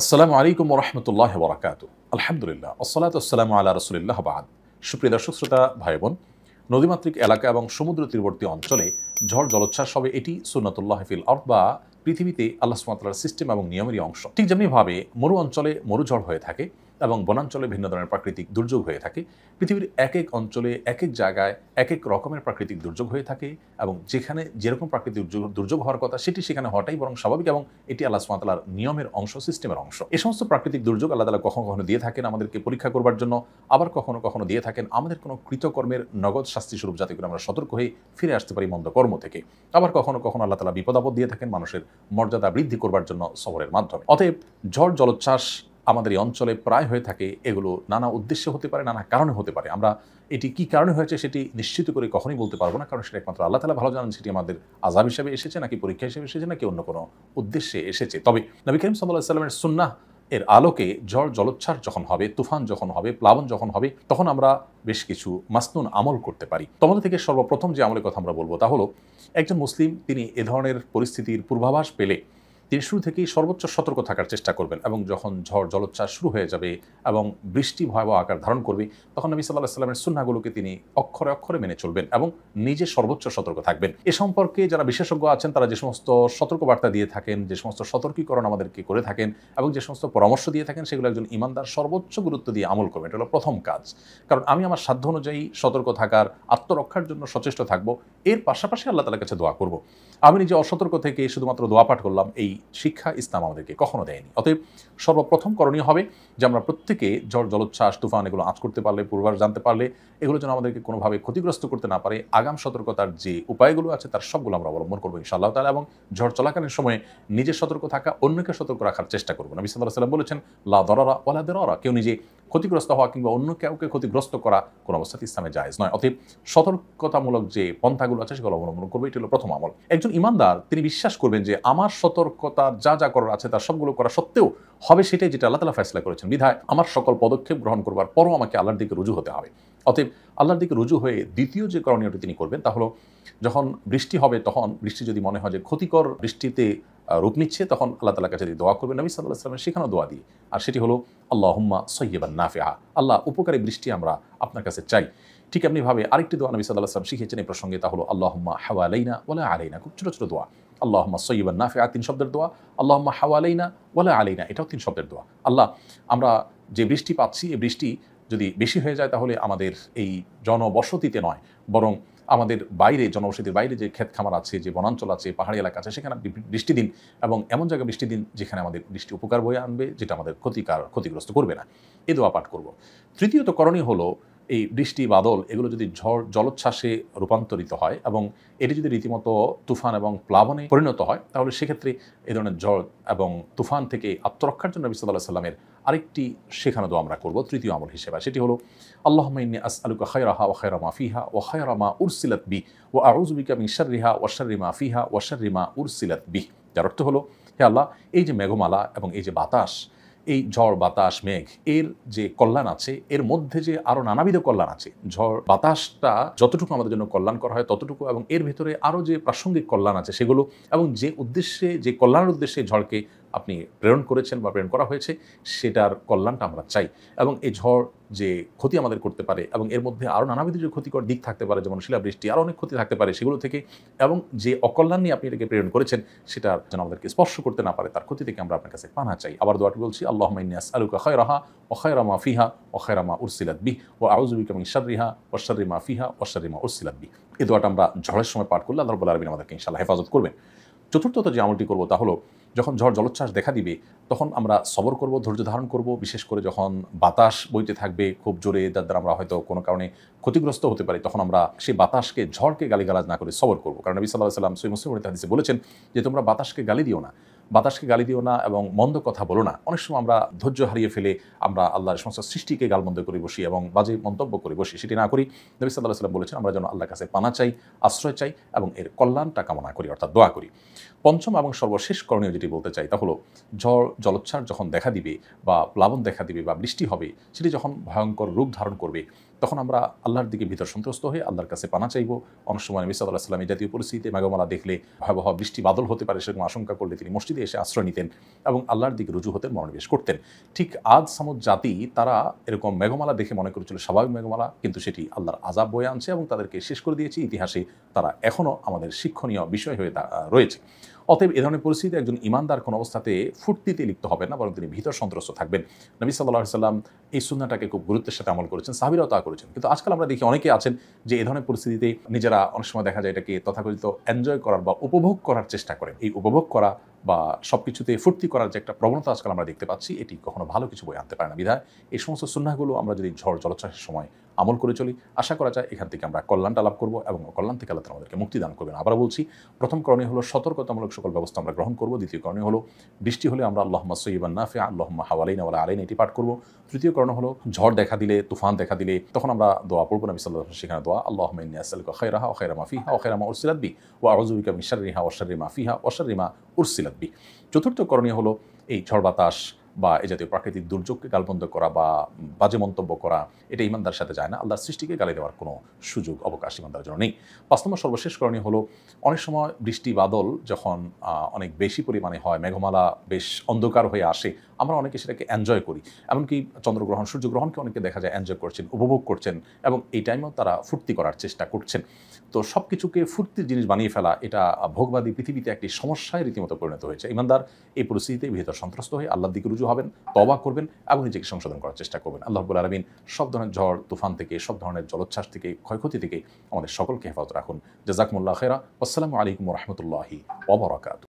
আসসালামু আলাইকুম ওয়া রাহমাতুল্লাহি ওয়া বারাকাতুহু। আলহামদুলিল্লাহ ওয়াসসালাতু ওয়াসসালামু আলা রাসূলিল্লাহ বা'দ। সুপ্রিয় দর্শক শ্রোতা ভাই বোন, নদীমাতৃক এলাকা এবং সমুদ্র তীরবর্তী অঞ্চলে ঝড় জলোচ্ছ্বাস হবে এটি সুন্নাতুল্লাহি ফিল আরদ বা পৃথিবীতে আল্লাহ সুবহানাহু ওয়া তাআলার সিস্টেম এবং নিয়মেরই অংশ। ঠিক যেমনিভাবে মরু অঞ্চলে মরুঝড় হয়ে থাকে এবং বনাঞ্চলে ভিন্ন ধরনের প্রাকৃতিক দুর্যোগ হয়ে থাকে, পৃথিবীর এক এক অঞ্চলে এক এক জায়গায় এক এক রকমের প্রাকৃতিক দুর্যোগ হয়ে থাকে এবং যেখানে যেরকম প্রাকৃতিক দুর্যোগ হওয়ার কথা সেটি সেখানে হওয়াটাই বরং স্বাভাবিক এবং এটি আল্লাহ সুবহানাহু ওয়া তাআলার নিয়মের অংশ, সিস্টেমের অংশ। এই সমস্ত প্রাকৃতিক দুর্যোগ আল্লাহ তাআলা কখনো কখনো দিয়ে থাকেন আমাদেরকে পরীক্ষা করবার জন্য, আবার কখনো কখনো দিয়ে থাকেন আমাদের কোনো কৃতকর্মের নগদ শাস্তি স্বরূপ, যাতে করে আমরা সতর্ক হয়ে ফিরে আসতে পারি মন্দ কর্ম থেকে। আবার কখনো কখনো আল্লাহ তাআলা বিপদ আপদ দিয়ে থাকেন মানুষের মর্যাদা বৃদ্ধি করবার জন্য সবরের মাধ্যমে। অতএব ঝড় জলোচ্ছ্বাস আমাদের এই অঞ্চলে প্রায় হয়ে থাকে। এগুলো নানা উদ্দেশ্যে হতে পারে, নানা কারণে হতে পারে। আমরা এটি কি কারণে হয়েছে সেটি নিশ্চিত করে কখনোই বলতে পারবো না, কারণ সেটা একমাত্র আল্লাহ তাআলা ভালো জানেন সেটি আমাদের আযাব হিসেবে এসেছে নাকি পরীক্ষা হিসেবে এসেছে নাকি অন্য কোনো উদ্দেশ্যে এসেছে। তবে নবী করিম সাল্লাল্লাহু আলাইহি ওয়াসাল্লামের সুন্নাহ এর আলোকে ঝড় জলোচ্ছ্বাস যখন হবে, তুফান যখন হবে, প্লাবন যখন হবে, তখন আমরা বেশ কিছু মাসনুন আমল করতে পারি। তোমাদের থেকে সর্বপ্রথম যে আমলের কথা আমরা বলবো তা হলো, একজন মুসলিম তিনি এ ধরনের পরিস্থিতির পূর্বাভাস পেলে তিনি শুরু থেকেই সর্বোচ্চ সতর্ক থাকার চেষ্টা করবেন এবং যখন ঝড় জলোচ্ছ্বাস শুরু হয়ে যাবে এবং বৃষ্টি ভয়াবহ আকার ধারণ করবে, তখন নবী সাল্লাল্লাহু আলাইহি ওয়াসাল্লামের সুন্নাহগুলোকে তিনি অক্ষরে অক্ষরে মেনে চলবেন এবং নিজে সর্বোচ্চ সতর্ক থাকবেন। এ সম্পর্কে যারা বিশেষজ্ঞ আছেন তারা যে সমস্ত সতর্কবার্তা দিয়ে থাকেন, যে সমস্ত সতর্কীকরণ আমাদেরকে করে থাকেন এবং যে সমস্ত পরামর্শ দিয়ে থাকেন, সেগুলো একজন ঈমানদার সর্বোচ্চ গুরুত্ব দিয়ে আমল করবেন। এটা হলো প্রথম কাজ। কারণ আমি আমার সাধ্য অনুযায়ী সতর্ক থাকার, আত্মরক্ষার জন্য সচেষ্ট থাকবো, এর পাশাপাশি আল্লাহ তাআলার কাছে দোয়া করব। আমি নিজে অসতর্ক থেকে শুধুমাত্র দোয়া পাঠ করলাম, এই শিক্ষা ইসলাম আমাদেরকে কখনো দেয়নি। অতএব সর্বপ্রথম করণীয় হবে যে আমরা প্রত্যেকে ঝড় জলোচ্ছ্বাস তুফান এগুলো আঁচ করতে পারলে, পূর্বাভাস জানতে পারলে, এগুলো যেন আমাদেরকে কোনোভাবে ক্ষতিগ্রস্ত করতে না পারে, আগাম সতর্কতার যে উপায়গুলো আছে তার সবগুলো আমরা অবলম্বন করবো ইনশাআল্লাহ তাআলা। এবং ঝড় চলাকালীন সময়ে নিজে সতর্ক থাকা, অন্যকে সতর্ক রাখার চেষ্টা করবো। নবী সাল্লাল্লাহু আলাইহি ওয়াসাল্লাম বলেছেন, লা দরারা ওয়ালা দিরারা, কেউ নিজে ক্ষতিগ্রস্ত হওয়া কিংবা অন্য কাউকে ক্ষতিগ্রস্ত করা কোনো অবস্থাতে ইসলামে জায়েজ নয়। অতএব সতর্কতামূলক যে পন্থাগুলো আছে সেগুলো অবলম্বন করবে, এটি হলো প্রথম আমল। একজন ঈমানদার তিনি বিশ্বাস করবেন যে আমার সতর্কতার যা যা করার আছে তার সবগুলো করা সত্ত্বেও হবে সেটাই যেটা আল্লাহ তাআলা ফয়সালা করেছেন, বিধায় আমার সকল পদক্ষেপ গ্রহণ করবার পরও আমাকে আল্লাহর দিকে রুজু হতে হবে। অতএব আল্লাহর দিকে রুজু হয়ে দ্বিতীয় যে করণীয়টি তিনি করবেন তা হলো, যখন বৃষ্টি হবে তখন বৃষ্টি যদি মনে হয় যে ক্ষতিকর বৃষ্টিতে রূপ নিচ্ছে, তখন আল্লাহ তাআলার কাছে দোয়া করবেন নবী সাল্লাল্লাহু আলাইহি ওয়াসাল্লামের শেখানো দোয়া দিয়ে। আর সেটি হলো আল্লাহুম্মা সাইয়্যিবান নাফিআ, আল্লাহ উপকারী বৃষ্টি আমরা আপনার কাছে চাই। ঠিক এমনিভাবে আরেকটি দোয়া নবী সাল্লাল্লাহু আলাইহি ওয়াসাল্লাম শিখিয়েছেন এই প্রসঙ্গে, তা হলো আল্লাহুম্মা হাওয়ালাইনা ওয়ালা আলাইনা। খুব ছোট ছোট দোয়া, আল্লাহুম্মা সাইয়্যিবান নাফিআ ৩ শব্দের দোয়া, আল্লাহুম্মা হাওয়ালাইনা ওয়ালা আলাইনা এটাও ৩ শব্দের দোয়া। আল্লাহ, আমরা যে বৃষ্টি পাচ্ছি এই বৃষ্টি যদি বেশি হয়ে যায় তাহলে আমাদের এই জনবসতিতে নয়, বরং আমাদের বাইরে, জনবসতির বাইরে যে ক্ষেত খামার আছে, যে বনাঞ্চল আছে, পাহাড়ি এলাকা আছে, সেখানে বৃষ্টি দিন এবং এমন জায়গায় বৃষ্টি দিন যেখানে আমাদের বৃষ্টি উপকার বয়ে আনবে, যেটা আমাদের ক্ষতিগ্রস্ত করবে না। এই দোয়া পাঠ করব। তৃতীয়ত করণীয় হলো, এই বৃষ্টি বাদল এগুলো যদি ঝড় জলোচ্ছ্বাসে রূপান্তরিত হয় এবং এটি যদি রীতিমতো তুফান এবং প্লাবনে পরিণত হয়, তাহলে সেক্ষেত্রে এই ধরনের ঝড় এবং তুফান থেকে আত্মরক্ষার জন্য নবী সাল্লাল্লাহু আলাইহি ওয়াসাল্লামের আরেকটি শেখানো দোয়া আমরা করব তৃতীয় আমল হিসেবে। সেটি হলো আল্লাহুম্মা ইন্নী আসআলুকা খায়রাহা ওয়া খায়রা মা ফিহা ওয়া খায়রা মা উরসিলাত বি ওয়া আউযু বিকা মিন শাররিহা ওয়া শাররি মা ফিহা ওয়া শাররি মা উরসিলাত বি। যার অর্থ হলো, হে আল্লাহ, এই যে মেঘমালা এবং এই যে বাতাস, এই ঝড় বাতাস মেঘ এর যে কল্যাণ আছে, এর মধ্যে যে আরও নানাবিধ কল্যাণ আছে, ঝড় বাতাসটা যতটুকু আমাদের জন্য কল্যাণ করা হয় ততটুকু, এবং এর ভিতরে আরও যে প্রাসঙ্গিক কল্যাণ আছে সেগুলো, এবং যে উদ্দেশ্যে, যে কল্যাণের উদ্দেশ্যে ঝড়কে আপনি প্রেরণ করেছেন বা প্রেরণ করা হয়েছে সেটার কল্যাণটা আমরা চাই। এবং এই ঝড় যে ক্ষতি আমাদের করতে পারে এবং এর মধ্যে আরও নানাবিধ যে ক্ষতিকর দিক থাকতে পারে, যেমন শিলাবৃষ্টি, আরও অনেক ক্ষতি থাকতে পারে সেগুলো থেকে, এবং যে অকল্যাণ নিয়ে আপনি এটাকে প্রেরণ করেছেন সেটা যেন আমাদেরকে স্পর্শ করতে না পারে, তার ক্ষতি থেকে আমরা আপনার কাছে পানা চাই। আবার দোয়াটি বলছি, আল্লাহুম্মা ইন্নী আসআলুকা খায়রাহা ওয়া খায়রা মা ফিহা ওয়া খায়রা মা উরসিলাত বিহি ওয়া আউযু বিকা মিন শাররিহা ওয়া শাররি মা ফিহা ওয়া শাররি মা উরসিলাত বিহি। এই দোয়াটা আমরা ঝড়ের সময় পাঠ করলে আল্লাহ রাব্বুল আলামিন আমাদেরকে ইনশাআল্লাহ হেফাজত করবেন। চতুর্থত যে আমলটি করব তা হলো, যখন ঝড় জলোচ্ছ্বাস দেখা দিবে তখন আমরা সবর করব, ধৈর্য ধারণ করব। বিশেষ করে যখন বাতাস বইতে থাকবে খুব জোরে, যার দ্বারা আমরা হয়তো কোনো কারণে ক্ষতিগ্রস্ত হতে পারি, তখন আমরা সেই বাতাসকে, ঝড়কে গালিগালাজ না করে সবর করব। কারণ নবী সাল্লাল্লাহু আলাইহি ওয়াসাল্লাম সহিহ মুসলিমের হাদিসে বলেছেন যে তোমরা বাতাসকে গালি দিও না, বাতাসকে গালি দিও না এবং মন্দ কথা বলো না। অনেক সময় আমরা ধৈর্য হারিয়ে ফেলে আমরা আল্লাহর সমস্ত সৃষ্টিকে গালমন্দ করে বসি এবং বাজে মন্তব্য করে বসি, সেটি না করি। নবী সাল্লাল্লাহু আলাইহি ওয়াসাল্লাম বলেছেন আমরা যেন আল্লাহর কাছে পানা চাই, আশ্রয় চাই এবং এর কল্যাণটা কামনা করি, অর্থাৎ দোয়া করি। পঞ্চম এবং সর্বশেষ করণীয় যেটি বলতে চাই তা হলো, ঝড় জলোচ্ছ্বাস যখন দেখা দিবে বা প্লাবন দেখা দিবে বা বৃষ্টি হবে, সেটি যখন ভয়ঙ্কর রূপ ধারণ করবে, তখন আমরা আল্লাহর দিকে ভিতর সন্ত্রস্ত হয়ে আল্লাহর কাছে পানা চাইব। অনেক সময় নবী সাল্লাল্লাহু আলাইহি ওয়াসাল্লাম এই জাতীয় পরিস্থিতিতে মেঘমালা দেখলে ভয়াবহ বৃষ্টি বাদল হতে পারে সেরকম আশঙ্কা করলে তিনি মসজিদে এসে আশ্রয় নিতেন এবং আল্লাহর দিকে রুজু হতে মনোনিবেশ করতেন। ঠিক আদ সামুদ জাতি তারা এরকম মেঘমালা দেখে মনে করেছিল স্বাভাবিক মেঘমালা, কিন্তু সেটি আল্লাহর আযাব বয়ে আনছে এবং তাদেরকে শেষ করে দিয়েছে। ইতিহাসে তারা এখনও আমাদের শিক্ষণীয় বিষয় হয়ে রয়েছে। অতএব এ ধরনের পরিস্থিতিতে একজন ঈমানদার কোনো অবস্থাতে ফুর্তিতে লিপ্ত হবেন না, বরং তিনি ভিতর সন্ত্রস্ত থাকবেন। নবী সাল্লাল্লাহু আলাইহি ওয়াসাল্লাম এই সুন্নাহটাকে খুব গুরুত্বের সাথে আমল করেছেন, সাহাবীরাও তা করেছেন। কিন্তু আজকাল আমরা দেখি অনেকে আছেন যে এই ধরনের পরিস্থিতিতে নিজেরা অনেক সময় দেখা যায় এটাকে তথাকথিত এনজয় করার বা উপভোগ করার চেষ্টা করেন। এই উপভোগ করা বা সবকিছুতে ফুর্তি করার যে একটা প্রবণতা আজকাল আমরা দেখতে পাচ্ছি, এটি কখনো ভালো কিছু বয়ে আনতে পারে না। বিধায় এই সমস্ত সুন্নাহগুলো আমরা যদি ঝড় জলোচ্ছ্বাসের সময় আমল করে চলি, আশা করা যায় এখান থেকে আমরা কল্যাণটা লাভ করব এবং কল্যাণ থেকে আল্লাহ তাআলা আমাদেরকে মুক্তি দান করবেন। আবার বলছি, প্রথম করণীয় হলো সতর্কতামূলক সকল ব্যবস্থা আমরা গ্রহণ করব। দ্বিতীয় করণীয় হলো বৃষ্টি হলে আমরা আল্লাহুম্মা সাইয়্যিবান নাফিআ আল্লাহুম্মা হাওয়ালাইনা ওয়ালা আলাইনা এটি পাঠ করব। তৃতীয় করণ হলো ঝড় দেখা দিলে, তুফান দেখা দিলে তখন আমরা দোয়া পড়ব। নবী সাল্লাল্লাহু আলাইহি ওয়াসাল্লাম সেখানে দোয়া আল্লাহুম্মা ইন্নী আসআলুকা খায়রাহা ওয়া খায়রা মা ফিহা ওয়া খায়রা মা উরসিলাত বি ওয়া আউযু বিকা মিন শাররিহা ওয়া শাররি মা ফিহা ওয়া শাররি মা উরসিলাত বি। চতুর্থ করণীয় হলো এই ঝড় বাতাস বা এই জাতীয় প্রাকৃতিক দুর্যোগকে গালমন্দ করা বা বাজে মন্তব্য করা, এটা ঈমানদার সাথে যায় না। আল্লাহর সৃষ্টিকে গালি দেওয়ার কোনো সুযোগ অবকাশ ঈমানদারের জন্য নেই। ৫ নম্বর সর্বশেষ করণীয় হলো অনেক সময় বৃষ্টি বাদল যখন অনেক বেশি পরিমাণে হয়, মেঘমালা বেশ অন্ধকার হয়ে আসে, আমরা অনেকে সেটাকে এনজয় করি। এমনকি চন্দ্রগ্রহণ, সূর্যগ্রহণকে অনেকে দেখা যায় এনজয় করছেন, উপভোগ করছেন এবং এই টাইমেও তারা ফুর্তি করার চেষ্টা করছেন। তো সব কিছুকে ফুর্তির জিনিস বানিয়ে ফেলা, এটা ভোগবাদী পৃথিবীতে একটি সমস্যায় রীতিমতো পরিণত হয়েছে। ঈমানদার এই পরিস্থিতিতে ভিতর সন্ত্রস্ত হয়ে আল্লাহর দিকে রুজু হবেন, তওবা করবেন এবং নিজেকে সংশোধন করার চেষ্টা করবেন। আল্লাহ রাব্বুল আলামিন সব ধরনের ঝড় তুফান থেকে, সব ধরনের জলোচ্ছ্বাস থেকে, ক্ষয়ক্ষতি থেকে আমাদের সকলকে হেফাজত রাখুন। জাযাকুমুল্লাহু খায়রা। আসসালামু আলাইকুম ওয়া রাহমাতুল্লাহি ওয়া বারাকাতুহু।